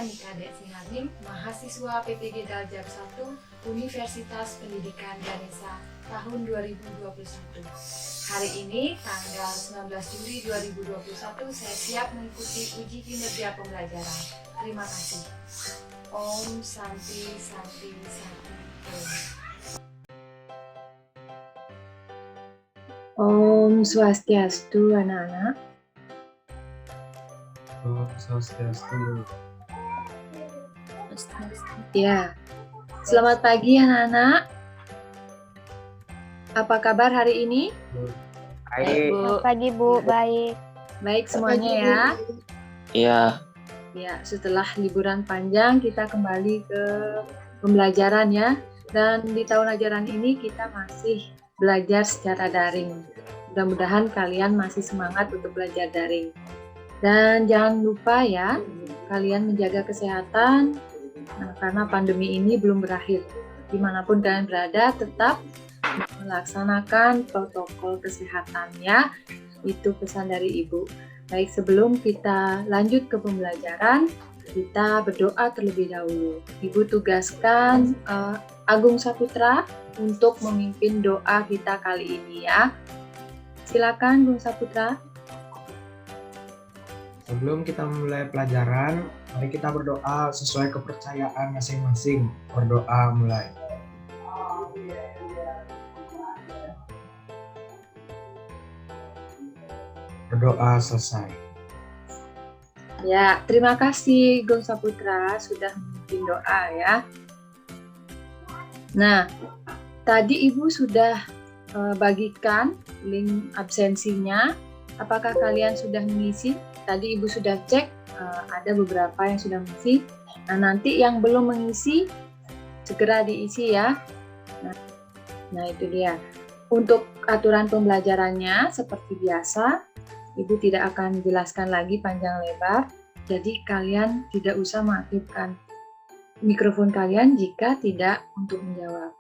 Nika Desi Hanim, mahasiswa PPG Daljab 1 Universitas Pendidikan Ganesha tahun 2021. Hari ini, tanggal 19 Juli 2021, saya siap mengikuti uji kinerja pembelajaran. Terima kasih. Om Santi Santi Santi Om. Om Swastiastu, anak-anak. Om Swastiastu. Ya, selamat pagi anak-anak. Apa kabar hari ini? Baik. Selamat pagi Bu, baik. Baik semuanya ya. Iya. Ya, setelah liburan panjang kita kembali ke pembelajaran ya. Dan di tahun ajaran ini kita masih belajar secara daring. Mudah-mudahan kalian masih semangat untuk belajar daring. Dan jangan lupa ya, kalian menjaga kesehatan, karena pandemi ini belum berakhir. Dimanapun kalian berada, tetap melaksanakan protokol kesehatan ya. Itu pesan dari Ibu. Baik, sebelum kita lanjut ke pembelajaran, kita berdoa terlebih dahulu. Ibu tugaskan Agung Saputra untuk memimpin doa kita kali ini ya. Silakan Agung Saputra. Sebelum kita memulai pelajaran, mari kita berdoa sesuai kepercayaan masing-masing. Berdoa mulai. Berdoa selesai. Ya, terima kasih Agung Saputra sudah memimpin doa ya. Nah, tadi Ibu sudah bagikan link absensinya. Apakah kalian sudah mengisi? Tadi Ibu sudah cek, ada beberapa yang sudah mengisi. Nah, nanti yang belum mengisi, segera diisi ya. Nah, itu dia. Untuk aturan pembelajarannya, seperti biasa, Ibu tidak akan jelaskan lagi panjang lebar. Jadi, kalian tidak usah mengaktifkan mikrofon kalian jika tidak untuk menjawab.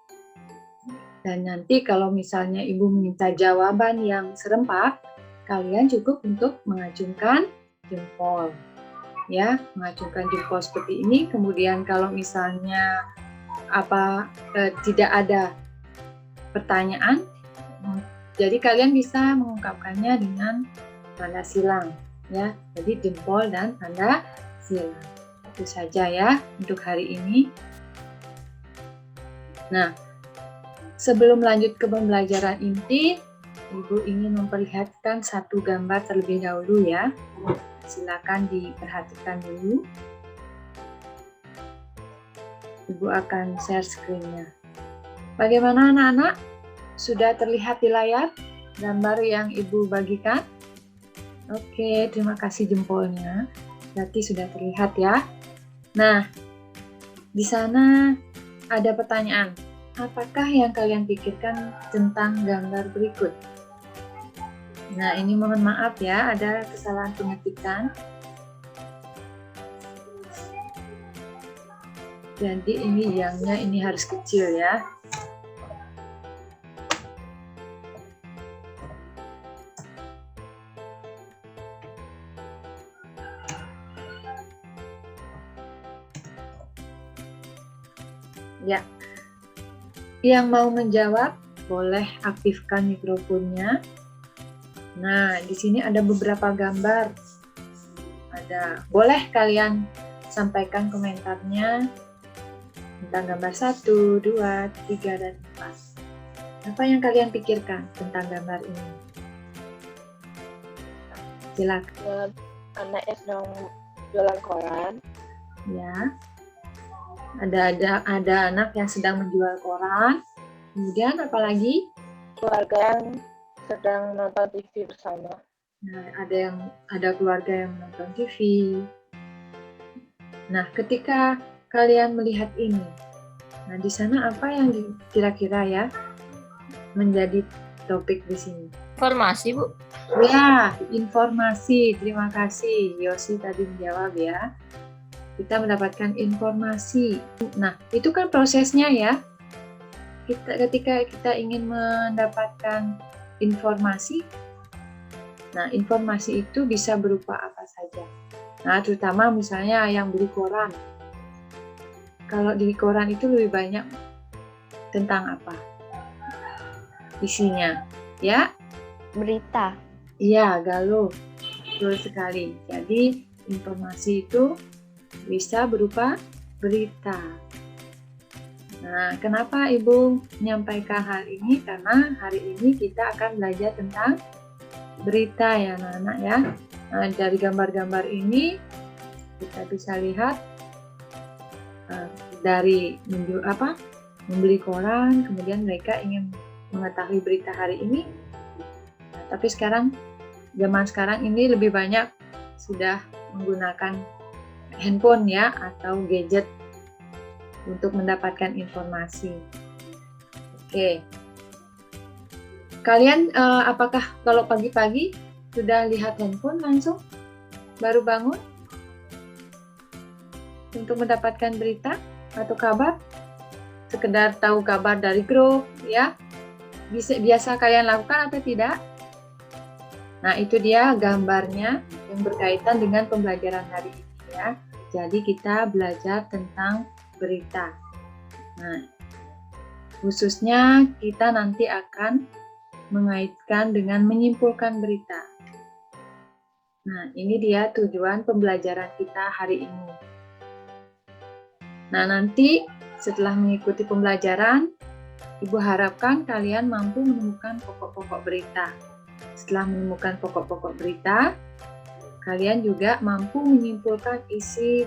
Dan nanti kalau misalnya Ibu meminta jawaban yang serempak, kalian cukup untuk mengacungkan jempol. Ya, mengacungkan jempol seperti ini. Kemudian kalau misalnya tidak ada pertanyaan, jadi kalian bisa mengungkapkannya dengan tanda silang. Ya, jadi jempol dan tanda silang. Itu saja ya untuk hari ini. Nah, sebelum lanjut ke pembelajaran inti, Ibu ingin memperlihatkan satu gambar terlebih dahulu ya. Silakan diperhatikan dulu. Ibu akan share screen-nya. Bagaimana anak-anak? Sudah terlihat di layar gambar yang Ibu bagikan? Oke, terima kasih jempolnya. Berarti sudah terlihat ya. Nah, di sana ada pertanyaan. Apakah yang kalian pikirkan tentang gambar berikut? Nah, ini mohon maaf ya, ada kesalahan pengetikan. Jadi ini yangnya ini harus kecil ya. Ya. Yang mau menjawab boleh aktifkan mikrofonnya. Nah, di sini ada beberapa gambar. Boleh kalian sampaikan komentarnya tentang gambar 1, 2, 3, dan 4. Apa yang kalian pikirkan tentang gambar ini? Silakan. Anak yang sedang jualan koran. Ya. Ada anak yang sedang menjual koran. Kemudian apa lagi? Keluarga yang sedang menonton TV bersama. Nah, ada keluarga yang menonton TV. Nah, ketika kalian melihat ini, nah di sana apa yang kira-kira ya menjadi topik di sini? Informasi, Bu. Ya, informasi. Terima kasih. Yosi tadi menjawab ya. Kita mendapatkan informasi. Nah, itu kan prosesnya ya. Ketika kita ingin mendapatkan informasi, nah informasi itu bisa berupa apa saja. Nah, terutama misalnya yang beli koran. Kalau di koran itu lebih banyak tentang apa? Isinya, ya? Berita. Iya, Galuh. Betul sekali. Jadi, informasi itu bisa berupa berita. Nah, kenapa Ibu menyampaikan hal ini? Karena hari ini kita akan belajar tentang berita ya, anak-anak ya. Nah, dari gambar-gambar ini kita bisa lihat dari membeli koran, kemudian mereka ingin mengetahui berita hari ini. Nah, tapi zaman sekarang ini lebih banyak sudah menggunakan handphone ya atau gadget untuk mendapatkan informasi. Oke. Kalian apakah kalau pagi-pagi sudah lihat handphone langsung baru bangun untuk mendapatkan berita atau kabar? Sekedar tahu kabar dari grup ya? Biasa kalian lakukan atau tidak? Nah, itu dia gambarnya yang berkaitan dengan pembelajaran hari ini ya. Jadi kita belajar tentang berita. Nah, khususnya kita nanti akan mengaitkan dengan menyimpulkan berita. Nah, ini dia tujuan pembelajaran kita hari ini. Nah, nanti setelah mengikuti pembelajaran, Ibu harapkan kalian mampu menemukan pokok-pokok berita. Setelah menemukan pokok-pokok berita, kalian juga mampu menyimpulkan isi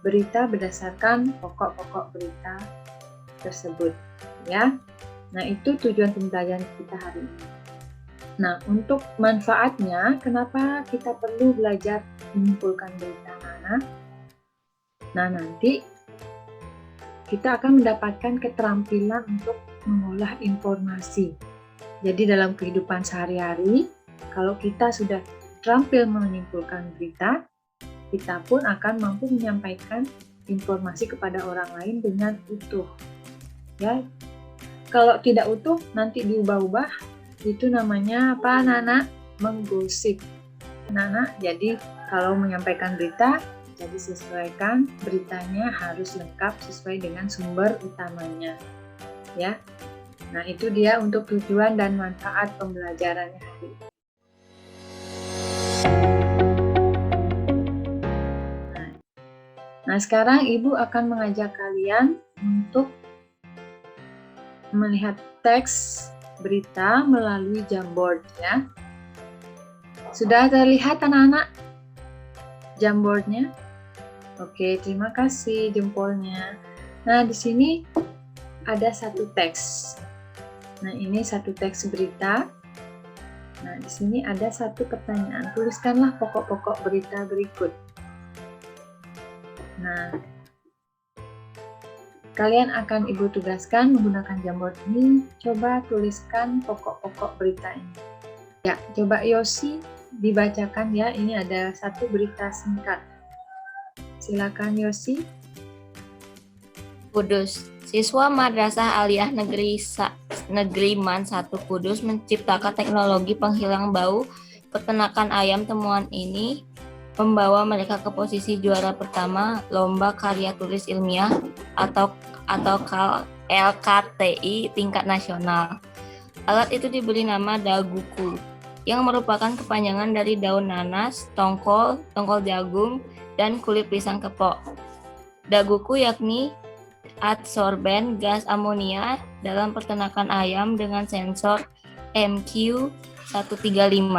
berita berdasarkan pokok-pokok berita tersebut, ya. Nah, itu tujuan pembelajaran kita hari ini. Nah, untuk manfaatnya, kenapa kita perlu belajar menyimpulkan berita, anak? Nah, nanti kita akan mendapatkan keterampilan untuk mengolah informasi. Jadi dalam kehidupan sehari-hari, kalau kita sudah terampil menyimpulkan berita, kita pun akan mampu menyampaikan informasi kepada orang lain dengan utuh. Ya, kalau tidak utuh nanti diubah-ubah, itu namanya apa, Nana? Menggosip. Nana, jadi kalau menyampaikan berita, jadi sesuaikan beritanya harus lengkap sesuai dengan sumber utamanya. Ya. Nah, itu dia untuk tujuan dan manfaat pembelajarannya hari ini. Nah, sekarang Ibu akan mengajak kalian untuk melihat teks berita melalui Jamboard ya. Sudah terlihat anak-anak Jamboardnya? Oke, terima kasih jempolnya. Nah, di sini ada satu teks. Nah, ini satu teks berita. Nah, di sini ada satu pertanyaan. Tuliskanlah pokok-pokok berita berikut. Nah, kalian akan Ibu tugaskan menggunakan Jamboard ini, coba tuliskan pokok-pokok berita ini. Ya, coba Yosi dibacakan ya, ini ada satu berita singkat. Silakan Yosi. Kudus. Siswa Madrasah Aliyah Negeri Man 1 Kudus menciptakan teknologi penghilang bau peternakan ayam. Temuan ini membawa mereka ke posisi juara pertama Lomba Karya Tulis Ilmiah atau LKTI tingkat nasional. Alat itu diberi nama daguku, yang merupakan kepanjangan dari daun nanas, tongkol jagung, dan kulit pisang kepok. Daguku yakni adsorben gas amonia dalam peternakan ayam dengan sensor MQ135.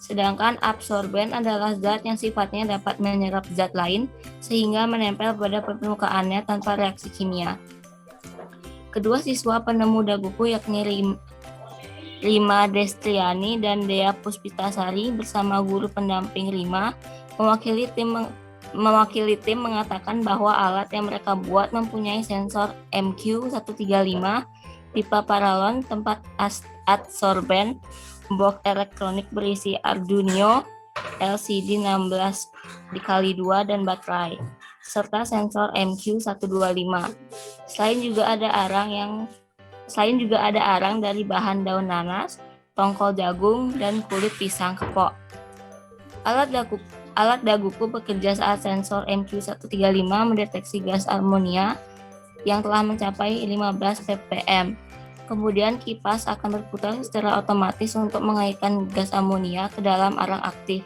Sedangkan absorben adalah zat yang sifatnya dapat menyerap zat lain sehingga menempel pada permukaannya tanpa reaksi kimia. Kedua siswa penemu daguku yakni Rima Destriani dan Dea Puspitasari bersama guru pendamping Rima mewakili tim mengatakan bahwa alat yang mereka buat mempunyai sensor MQ135, pipa paralon, tempat adsorben, box elektronik berisi Arduino, LCD 16x2 dan baterai, serta sensor MQ125. Selain juga ada arang dari bahan daun nanas, tongkol jagung, dan kulit pisang kepok. Alat daguku bekerja saat sensor MQ135 mendeteksi gas amonia yang telah mencapai 15 ppm. Kemudian kipas akan berputar secara otomatis untuk mengaitkan gas amonia ke dalam arang aktif.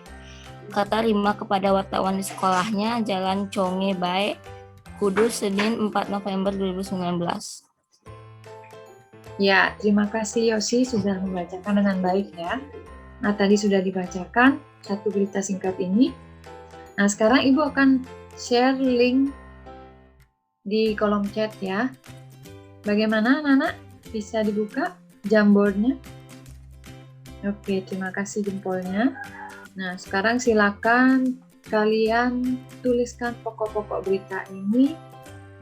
Kata Rima kepada wartawan di sekolahnya, Jalan Conge Bae, Kudus, Senin 4 November 2019. Ya, terima kasih Yosi sudah membacakan dengan baik ya. Nah, tadi sudah dibacakan satu berita singkat ini. Nah, sekarang Ibu akan share link di kolom chat ya. Bagaimana anak-anak? Bisa dibuka Jamboardnya? Oke, terima kasih jempolnya. Nah, sekarang silakan kalian tuliskan pokok-pokok berita ini.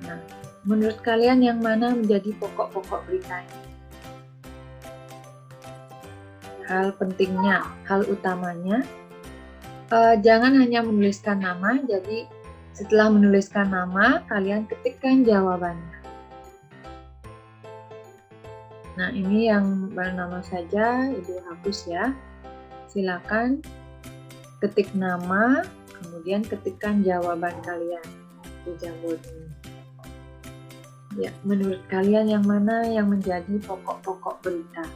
Nah, menurut kalian yang mana menjadi pokok-pokok berita ini? Hal pentingnya, hal utamanya, jangan hanya menuliskan nama, jadi setelah menuliskan nama, kalian ketikkan jawabannya. Nah, ini yang bernama saja, Ibu hapus ya. Silakan ketik nama, kemudian ketikkan jawaban kalian di Jamboard ini. Ya, menurut kalian yang mana yang menjadi pokok-pokok berita?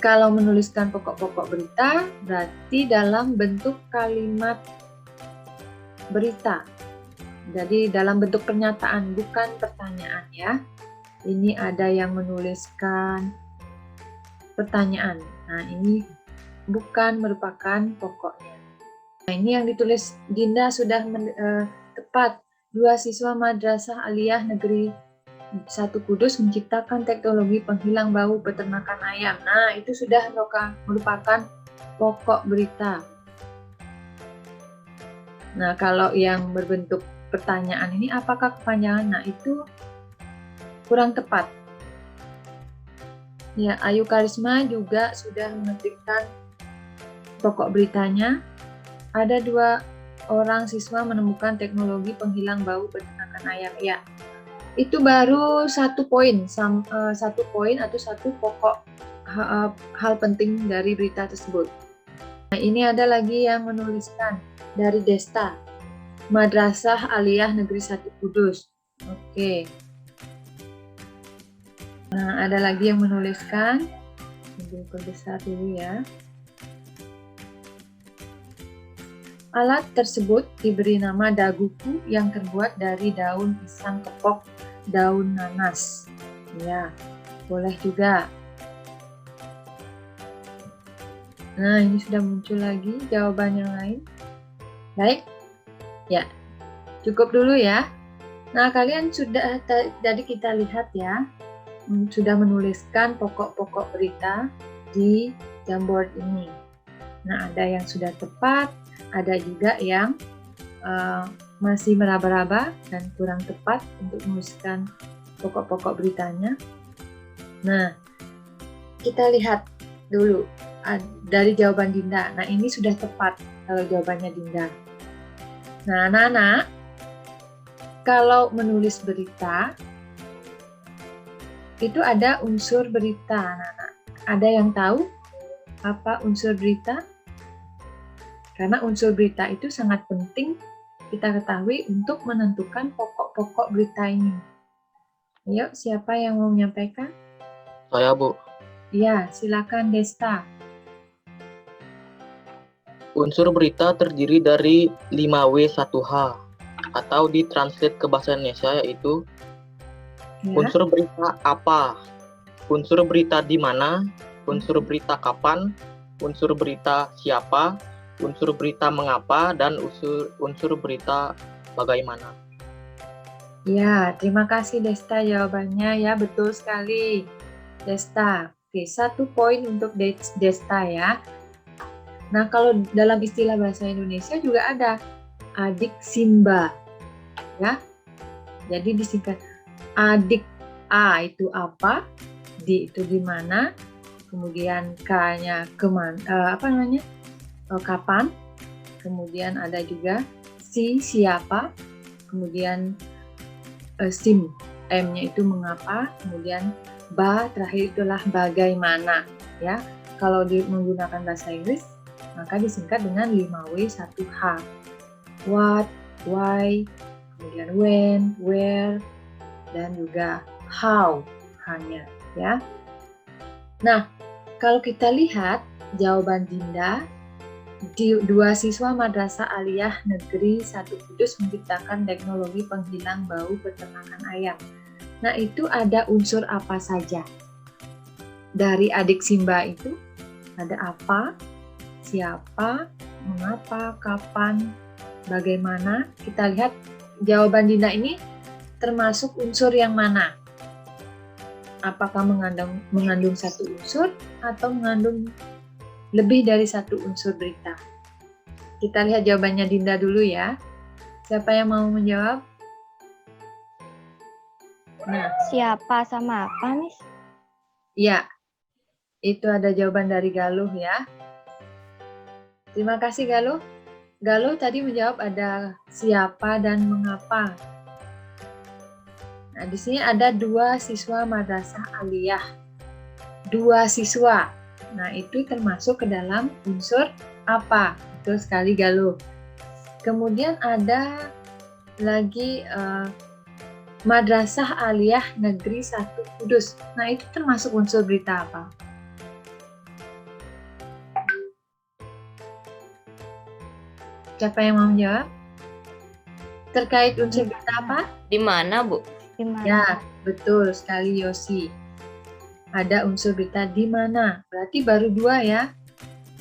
Kalau menuliskan pokok-pokok berita, berarti dalam bentuk kalimat berita. Jadi dalam bentuk pernyataan, bukan pertanyaan ya. Ini ada yang menuliskan pertanyaan. Nah, ini bukan merupakan pokoknya. Nah, ini yang ditulis Dinda sudah tepat. 2 siswa Madrasah Aliyah Negeri 1 Kudus menciptakan teknologi penghilang bau peternakan ayam. Nah, itu sudah merupakan pokok berita. Nah, kalau yang berbentuk pertanyaan ini apakah kepanjangan? Nah, itu kurang tepat. Ya, Ayu Karisma juga sudah mengetikkan pokok beritanya. Ada 2 orang siswa menemukan teknologi penghilang bau peternakan ayam. Ya, itu baru 1 poin, 1 poin atau 1 pokok hal penting dari berita tersebut. Nah, ini ada lagi yang menuliskan dari Desta, Madrasah Aliyah Negeri 1 Kudus. Oke. Nah, ada lagi yang menuliskan, Ibu perbesar dulu ya. Alat tersebut diberi nama daguku yang terbuat dari daun pisang kepok, daun nanas. Ya, boleh juga. Nah, ini sudah muncul lagi jawaban yang lain. Baik, ya, cukup dulu ya. Nah, kalian sudah, tadi kita lihat ya, sudah menuliskan pokok-pokok berita di Jamboard ini. Nah, ada yang sudah tepat, ada juga yang masih meraba-raba dan kurang tepat untuk menuliskan pokok-pokok beritanya. Nah, kita lihat dulu dari jawaban Dinda. Nah, ini sudah tepat kalau jawabannya Dinda. Nah, anak-anak, kalau menulis berita, itu ada unsur berita, anak-anak. Ada yang tahu apa unsur berita? Karena unsur berita itu sangat penting kita ketahui untuk menentukan pokok-pokok berita ini. Ayo, siapa yang mau menyampaikan? Saya, Bu. Iya, silakan Desta. Unsur berita terdiri dari 5W1H atau ditranslate ke bahasa Indonesia yaitu Ya. unsur berita apa, unsur berita di mana, unsur berita kapan, unsur berita siapa, unsur berita mengapa, dan unsur berita bagaimana. Ya, terima kasih Desta jawabannya ya, betul sekali Desta. Oke, 1 poin untuk Desta ya. Nah, kalau dalam istilah bahasa Indonesia juga ada adik Simba ya. Jadi disingkat adik. A itu apa, D itu di mana, kemudian K-nya kemana, kapan, kemudian ada juga siapa, kemudian sim, M-nya itu mengapa, kemudian ba terakhir itulah bagaimana ya. kalau menggunakan bahasa Inggris, maka disingkat dengan 5W1H. What, why, kemudian when, where, dan juga how hanya ya. Nah, kalau kita lihat jawaban Dinda, dua siswa Madrasah Aliyah Negeri 1 Kudus menciptakan teknologi penghilang bau peternakan ayam. Nah, itu ada unsur apa saja? Dari adik Simba itu ada apa, siapa, mengapa, kapan, bagaimana. Kita lihat jawaban Dinda ini termasuk unsur yang mana? Apakah mengandung satu unsur atau mengandung lebih dari satu unsur berita? Kita lihat jawabannya Dinda dulu ya. Siapa yang mau menjawab? Nah, Siapa sama apa, Miss? ya, itu ada jawaban dari Galuh ya. Terima kasih Galuh. Galuh tadi menjawab ada siapa dan mengapa. Nah, di sini ada 2 siswa Madrasah Aliyah. 2 siswa. Nah, itu termasuk ke dalam unsur apa? Betul sekali Galuh. Kemudian ada lagi Madrasah Aliyah Negeri 1 Kudus. Nah, itu termasuk unsur berita apa? Siapa yang mau menjawab? Terkait unsur berita apa? Di mana, Bu? Di mana? Ya, betul sekali Yosi. Ada unsur berita di mana? Berarti baru 2 ya.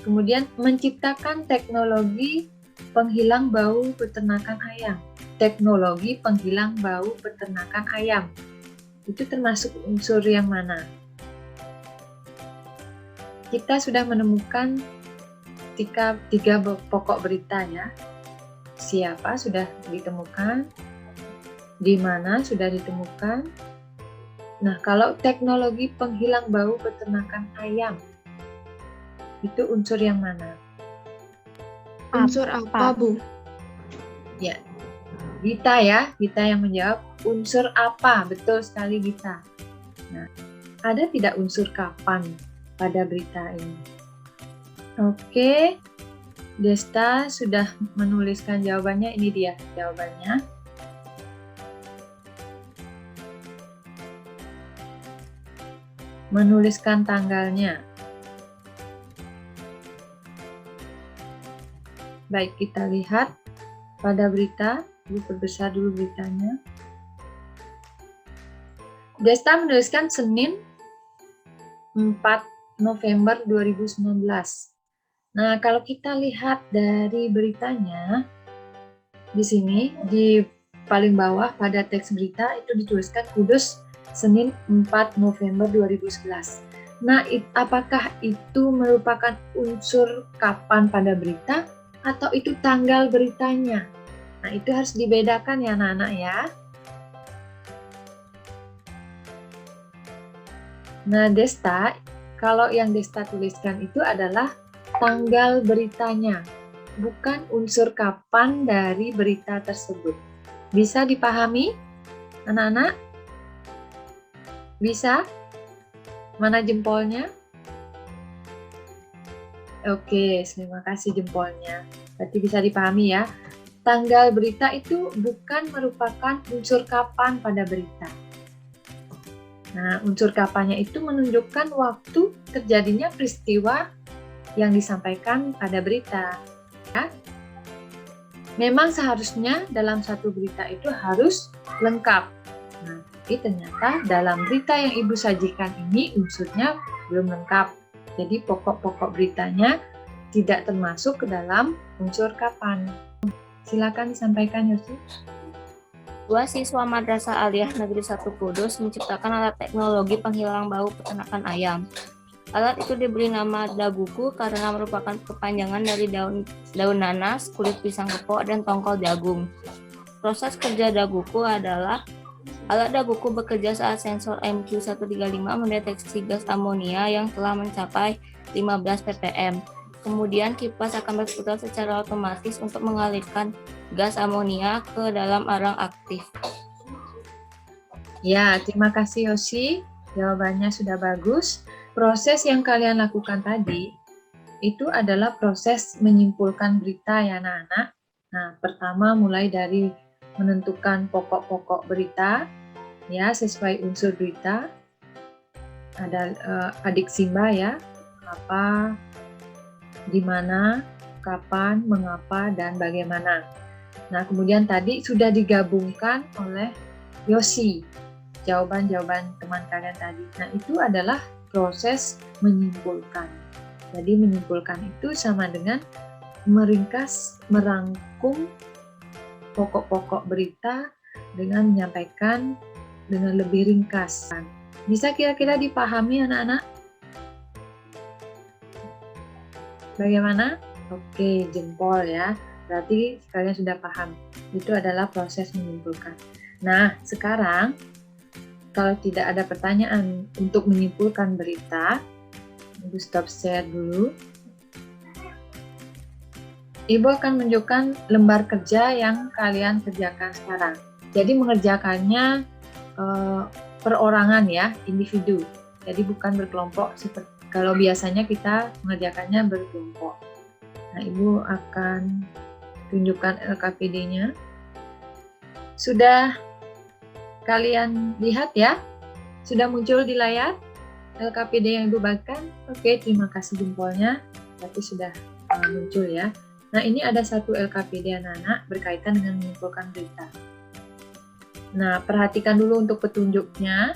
Kemudian menciptakan teknologi penghilang bau peternakan ayam. Teknologi penghilang bau peternakan ayam. Itu termasuk unsur yang mana? Kita sudah menemukan 3 pokok berita ya. Siapa sudah ditemukan, di mana sudah ditemukan. Nah, kalau teknologi penghilang bau peternakan ayam, itu unsur yang mana? Unsur apa, Bu? Ya, Gita ya, Gita yang menjawab unsur apa, betul sekali Gita. Nah, ada tidak unsur kapan pada berita ini? Oke, Desta sudah menuliskan jawabannya, ini dia jawabannya. Menuliskan tanggalnya. Baik, kita lihat pada berita. Perbesar dulu beritanya. Desta menuliskan Senin 4 November 2019. Nah, kalau kita lihat dari beritanya, di sini di paling bawah pada teks berita itu dituliskan Kudus Senin 4 November 2011. Nah, apakah itu merupakan unsur kapan pada berita atau itu tanggal beritanya? Nah, itu harus dibedakan ya anak-anak ya. Nah, Desta, kalau yang Desta tuliskan itu adalah tanggal beritanya, bukan unsur kapan dari berita tersebut. Bisa dipahami, anak-anak? Bisa? Mana jempolnya? Oke, terima kasih jempolnya. Berarti bisa dipahami ya. Tanggal berita itu bukan merupakan unsur kapan pada berita. Nah, unsur kapannya itu menunjukkan waktu terjadinya peristiwa yang disampaikan pada berita. Ya. Memang seharusnya dalam satu berita itu harus lengkap. Nah, tapi ternyata dalam berita yang Ibu sajikan ini unsurnya belum lengkap. Jadi pokok-pokok beritanya tidak termasuk ke dalam unsur kapan. Silakan disampaikan Yosi. 2 siswa Madrasah Aliyah Negeri 1 Kudus menciptakan alat teknologi penghilang bau peternakan ayam. Alat itu diberi nama daguku karena merupakan kepanjangan dari daun nanas, kulit pisang kepok, dan tongkol jagung. Proses kerja daguku adalah alat daguku bekerja saat sensor MQ135 mendeteksi gas amonia yang telah mencapai 15 ppm. Kemudian kipas akan berputar secara otomatis untuk mengalirkan gas amonia ke dalam arang aktif. Ya, terima kasih Yosi. Jawabannya sudah bagus. Proses yang kalian lakukan tadi itu adalah proses menyimpulkan berita ya anak-anak. Nah, pertama mulai dari menentukan pokok-pokok berita ya sesuai unsur berita. Ada adik Simba ya, apa, di mana, kapan, mengapa, dan bagaimana. Nah, kemudian tadi sudah digabungkan oleh Yosi, jawaban-jawaban teman kalian tadi. Nah, itu adalah proses menyimpulkan. Jadi menyimpulkan itu sama dengan meringkas, merangkum pokok-pokok berita dengan menyampaikan dengan lebih ringkas. Bisa kira-kira dipahami anak-anak? Bagaimana? Oke, jempol ya. Berarti kalian sudah paham. Itu adalah proses menyimpulkan. Nah, sekarang kalau tidak ada pertanyaan untuk menyimpulkan berita, Ibu stop share dulu. Ibu akan menunjukkan lembar kerja yang kalian kerjakan sekarang. Jadi mengerjakannya perorangan ya, individu. Jadi bukan berkelompok seperti kalau biasanya kita mengerjakannya berkelompok. Nah, Ibu akan tunjukkan LKPD-nya. Sudah kalian lihat ya? Sudah muncul di layar LKPD yang Ibu bagikan? Oke, terima kasih jempolnya. Berarti sudah muncul ya. Nah, ini ada satu LKPD anak-anak berkaitan dengan menyimpulkan berita. Nah, perhatikan dulu untuk petunjuknya.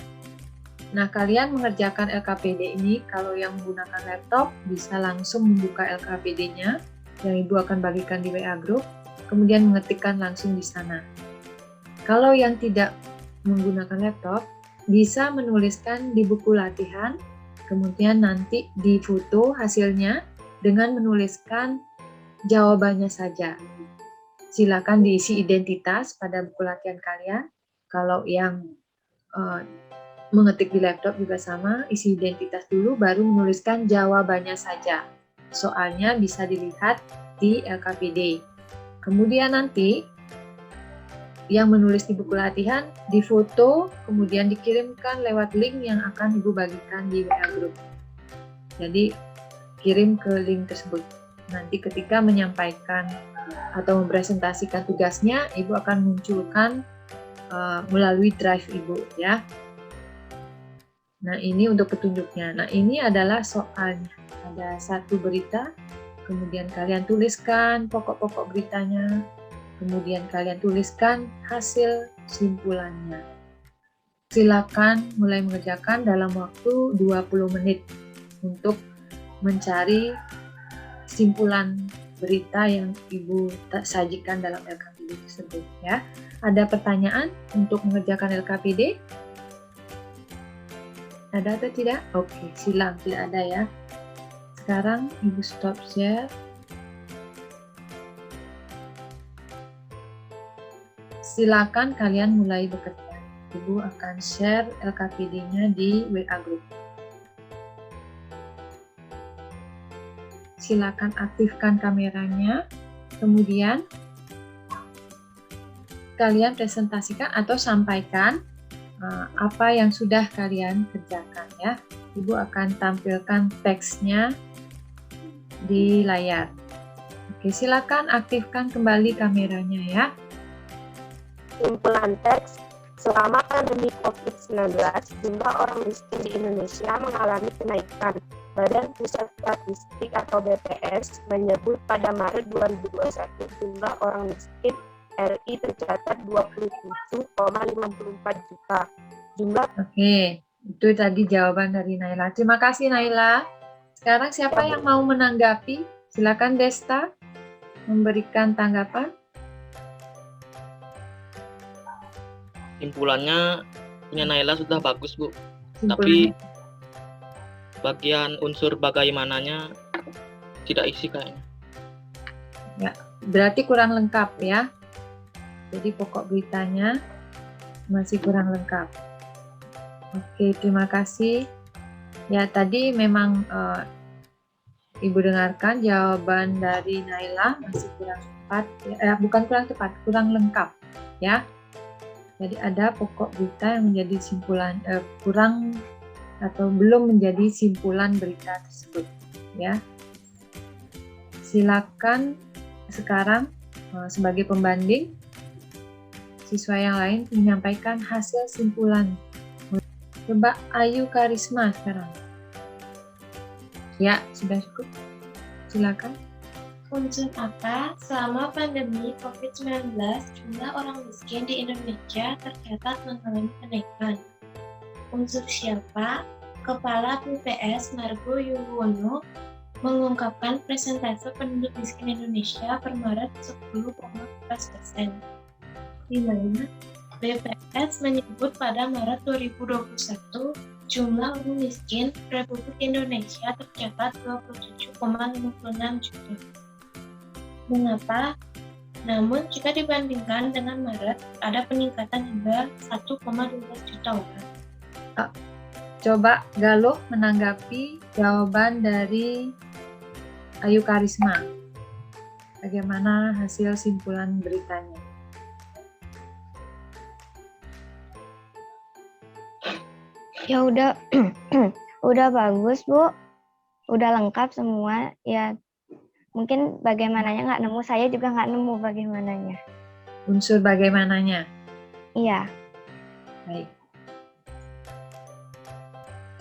Nah, kalian mengerjakan LKPD ini, kalau yang menggunakan laptop, bisa langsung membuka LKPD-nya, yang Ibu akan bagikan di WA Group, kemudian mengetikkan langsung di sana. Kalau yang tidak menggunakan laptop, bisa menuliskan di buku latihan, kemudian nanti difoto hasilnya dengan menuliskan jawabannya saja. Silakan diisi identitas pada buku latihan kalian. Kalau yang mengetik di laptop juga sama, isi identitas dulu baru menuliskan jawabannya saja. Soalnya bisa dilihat di LKPD. Kemudian nanti yang menulis di buku latihan difoto, kemudian dikirimkan lewat link yang akan Ibu bagikan di WA Group. Jadi kirim ke link tersebut. Nanti ketika menyampaikan atau mempresentasikan tugasnya, Ibu akan munculkan melalui drive Ibu ya. Nah, ini untuk petunjuknya. Nah, ini adalah soalnya. Ada satu berita, kemudian kalian tuliskan pokok-pokok beritanya, kemudian kalian tuliskan hasil simpulannya. Silakan mulai mengerjakan dalam waktu 20 menit untuk mencari simpulan berita yang Ibu sajikan dalam LKPD tersebut ya. Ada pertanyaan untuk mengerjakan LKPD? Ada atau tidak? Oke, silang, tidak ada ya. Sekarang Ibu stop share. Silakan kalian mulai bekerja. Ibu akan share LKPD-nya di WA Group. Silakan aktifkan kameranya, kemudian kalian presentasikan atau sampaikan apa yang sudah kalian kerjakan ya. Ibu akan tampilkan teksnya di layar. Oke, silakan aktifkan kembali kameranya ya. Simpulan teks, selama pandemi COVID-19, jumlah orang miskin di Indonesia mengalami kenaikan. Badan Pusat Statistik atau BPS menyebut pada Maret 2021 jumlah orang miskin RI tercatat 27,54 juta. Oke, itu tadi jawaban dari Naila. Terima kasih Naila. Sekarang siapa yang mau menanggapi? Silakan Desta memberikan tanggapan. Simpulannya punya Naila sudah bagus, Bu. Simpulannya. Tapi bagian unsur bagaimananya tidak isi kayaknya. Ya, berarti kurang lengkap ya. Jadi pokok beritanya masih kurang lengkap. Oke, terima kasih. Ya, tadi memang Ibu dengarkan jawaban dari Naila masih kurang tepat. Bukan kurang tepat, kurang lengkap ya. Jadi ada pokok berita yang menjadi simpulan kurang atau belum menjadi simpulan berita tersebut, ya. Silakan sekarang sebagai pembanding siswa yang lain menyampaikan hasil simpulan. Coba Ayu Karisma sekarang. Ya, sudah cukup. Silakan. Unsur apa selama pandemi COVID-19 jumlah orang miskin di Indonesia tercatat mengalami kenaikan? Unsur siapa? Kepala BPS Margo Yuwono mengungkapkan persentase penduduk miskin Indonesia per Maret 10,14%. Di mana BPS menyebut pada Maret 2021 jumlah orang miskin Republik Indonesia tercatat 27,56 juta. Mengapa? Namun jika dibandingkan dengan Maret, ada peningkatan hingga 1,12 juta orang. Coba Galuh menanggapi jawaban dari Ayu Karisma. Bagaimana hasil simpulan beritanya? Ya udah udah bagus, Bu. Udah lengkap semua. Ya mungkin bagaimananya nggak nemu, saya juga nggak nemu bagaimananya. Unsur bagaimananya? Iya. Baik.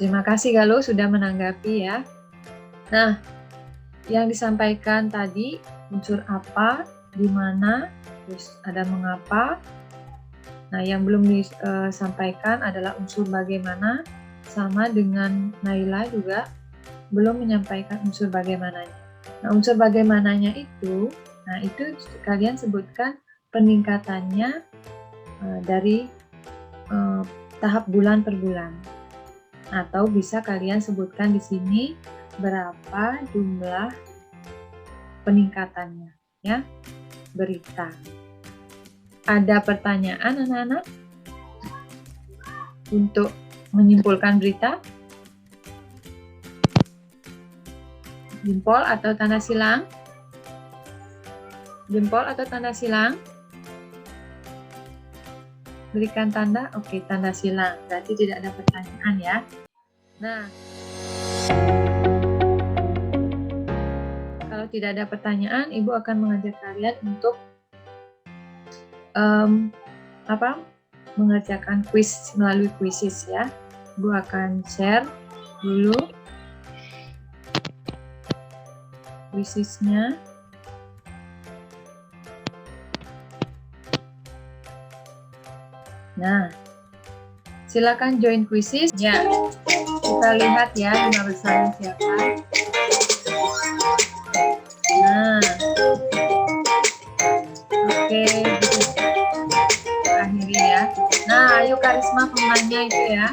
Terima kasih Galuh sudah menanggapi ya. Nah, yang disampaikan tadi unsur apa, di mana, terus ada mengapa. Nah, yang belum disampaikan adalah unsur bagaimana, sama dengan Naila juga belum menyampaikan unsur bagaimananya. Nah, unsur bagaimananya itu kalian sebutkan peningkatannya dari tahap bulan per bulan. Atau bisa kalian sebutkan di sini berapa jumlah peningkatannya, ya, berita. Ada pertanyaan anak-anak untuk menyimpulkan berita? Jempol atau tanda silang? Jempol atau tanda silang? Berikan tanda, oke, tanda silang. Berarti tidak ada pertanyaan ya. Nah, kalau tidak ada pertanyaan, Ibu akan mengajak kalian untuk mengerjakan kuis melalui kuisis ya. Ibu akan share dulu kuisisnya. Nah, silakan join kuisis. Ya, kita lihat ya 5 besar siapa. Nah, oke, akhiri ya. Nah, Ayu Karisma pemenangnya itu ya.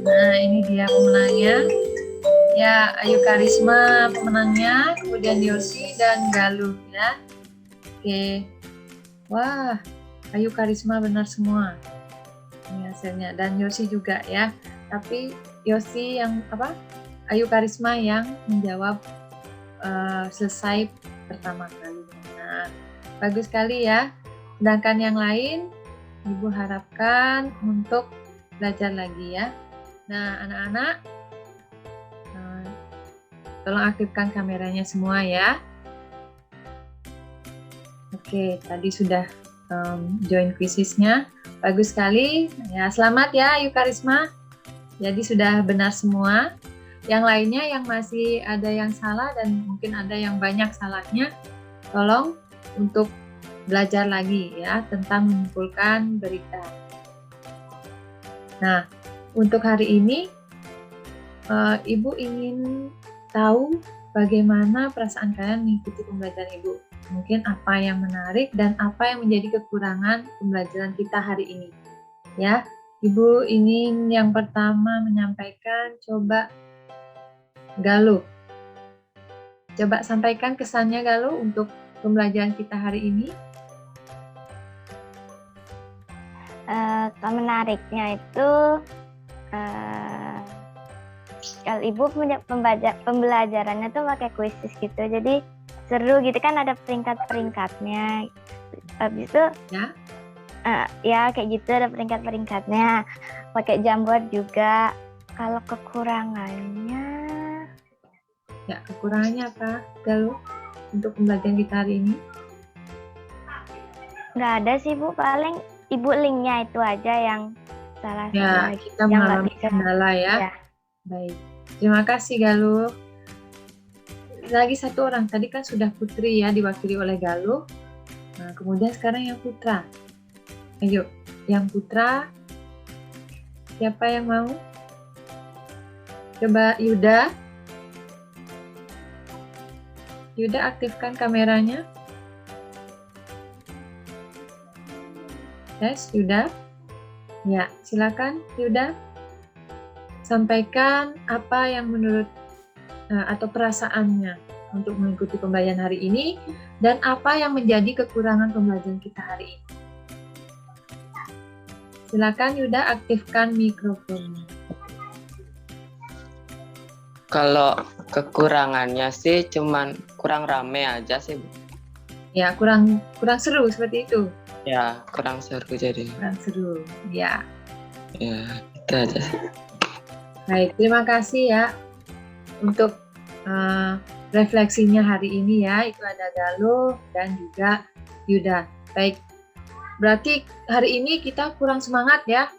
Nah, ini dia pemenangnya. Ya, Ayu Karisma pemenangnya, kemudian Yosi dan Galuh ya. Oke. Wah, Ayu Karisma benar semua. Ini hasilnya, dan Yosi juga ya. Tapi Yosi yang Ayu Karisma yang menjawab selesai pertama kali. Nah, bagus sekali ya. Sedangkan yang lain, Ibu harapkan untuk belajar lagi ya. Nah, anak-anak, tolong aktifkan kameranya semua ya. Oke, tadi sudah join quizisnya. Bagus sekali. Ya, selamat ya Ayu Karisma. Jadi sudah benar semua. Yang lainnya yang masih ada yang salah dan mungkin ada yang banyak salahnya, tolong untuk belajar lagi ya tentang menyimpulkan berita. Nah, untuk hari ini Ibu ingin tahu bagaimana perasaan kalian mengikuti pembelajaran Ibu. Mungkin apa yang menarik dan apa yang menjadi kekurangan pembelajaran kita hari ini. Ya, Ibu ingin yang pertama menyampaikan, coba Galuh. Coba sampaikan kesannya Galuh untuk pembelajaran kita hari ini. Menariknya itu kalau Ibu punya pembelajarannya tuh pakai kuisis gitu, jadi seru gitu kan, ada peringkat-peringkatnya. habis itu Ya. ya kayak gitu ada peringkat-peringkatnya. Pakai Jamboard juga. Kalau kekurangannya Ya, kekurangannya apa, Galuh, untuk pembelajaran kita hari ini? nggak ada sih Bu, paling Ibu linknya itu aja yang salah Ya, sama kita yang nggak mengalami bisa. kendala ya. Ya. Baik. Terima kasih, Galuh. Lagi satu orang, tadi kan sudah Putri ya, diwakili oleh Galuh. Nah, kemudian sekarang yang Putra. Ayo, yang Putra, siapa yang mau? Coba Yuda. Yuda, aktifkan kameranya. Yes, Yuda. Ya, silakan Yuda. Sampaikan apa yang menurut atau perasaannya untuk mengikuti pembelajaran hari ini dan apa yang menjadi kekurangan pembelajaran kita hari ini. Silakan Yuda, aktifkan mikrofonnya. Kalau kekurangannya sih cuman kurang rame aja sih, Bu. Ya, kurang seru seperti itu. Ya, kurang seru jadi. Kurang seru. Ya. Ya, itu aja sih. Baik, terima kasih ya untuk refleksinya hari ini ya. Itu ada Galuh dan juga Yuda. Baik, berarti hari ini kita kurang semangat ya.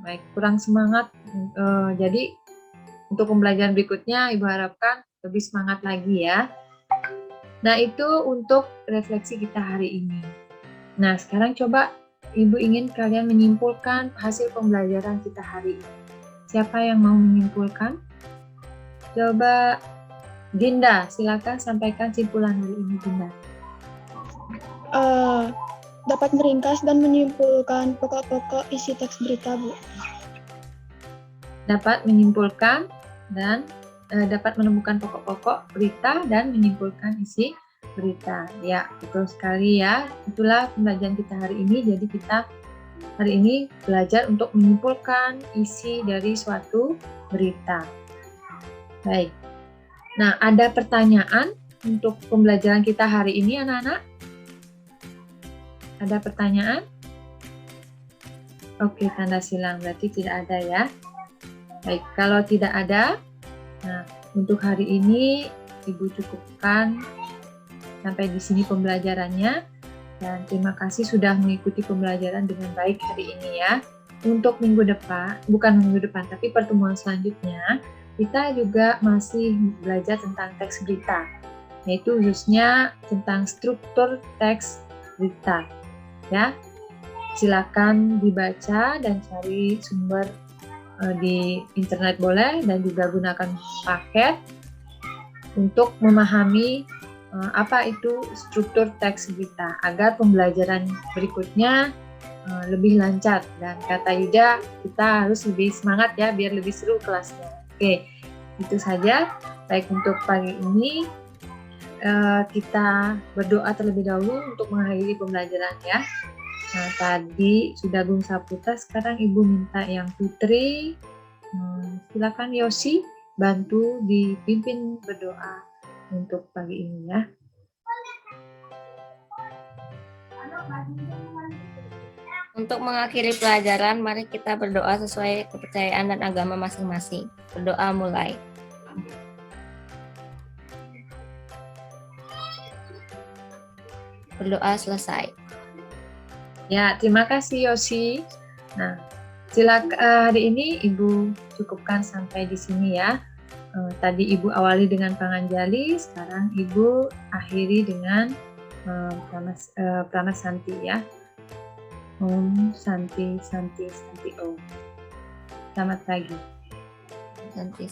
Baik, kurang semangat. Jadi untuk pembelajaran berikutnya Ibu harapkan lebih semangat lagi ya. Nah, itu untuk refleksi kita hari ini. Nah, sekarang coba Ibu ingin kalian menyimpulkan hasil pembelajaran kita hari ini. Siapa yang mau menyimpulkan? Coba Dinda, silakan sampaikan simpulan hari ini, Dinda. Dapat meringkas dan menyimpulkan pokok-pokok isi teks berita, Bu. Dapat menyimpulkan dan dapat menemukan pokok-pokok berita dan menyimpulkan isi berita. Ya, betul sekali ya. Itulah pembelajaran kita hari ini. Jadi kita hari ini belajar untuk menyimpulkan isi dari suatu berita. Baik. Nah, ada pertanyaan untuk pembelajaran kita hari ini, anak-anak? Ada pertanyaan? Oke, tanda silang berarti tidak ada ya. Baik, kalau tidak ada, nah untuk hari ini Ibu cukupkan sampai di sini pembelajarannya. Dan terima kasih sudah mengikuti pembelajaran dengan baik hari ini ya. Untuk minggu depan, bukan minggu depan, tapi pertemuan selanjutnya, kita juga masih belajar tentang teks berita, yaitu khususnya tentang struktur teks berita. Ya, silakan dibaca dan cari sumber di internet boleh, dan juga gunakan paket untuk memahami apa itu struktur teks berita agar pembelajaran berikutnya lebih lancar. Dan kata Yuda, kita harus lebih semangat ya biar lebih seru kelasnya. Oke, itu saja. Baik, untuk pagi ini kita berdoa terlebih dahulu untuk mengakhiri pembelajaran ya. Nah, tadi sudah Bung Saputra, sekarang Ibu minta yang Putri. Silakan Yosi bantu dipimpin berdoa untuk pagi ini ya. Untuk mengakhiri pelajaran, mari kita berdoa sesuai kepercayaan dan agama masing-masing. Berdoa mulai. Berdoa selesai. Ya, terima kasih Yosi. Nah, silakan hari ini Ibu cukupkan sampai di sini ya. Tadi Ibu awali dengan Panganjali, sekarang Ibu akhiri dengan Pranasanti ya. Om Santi Santi Santi Om. Selamat pagi. Santi.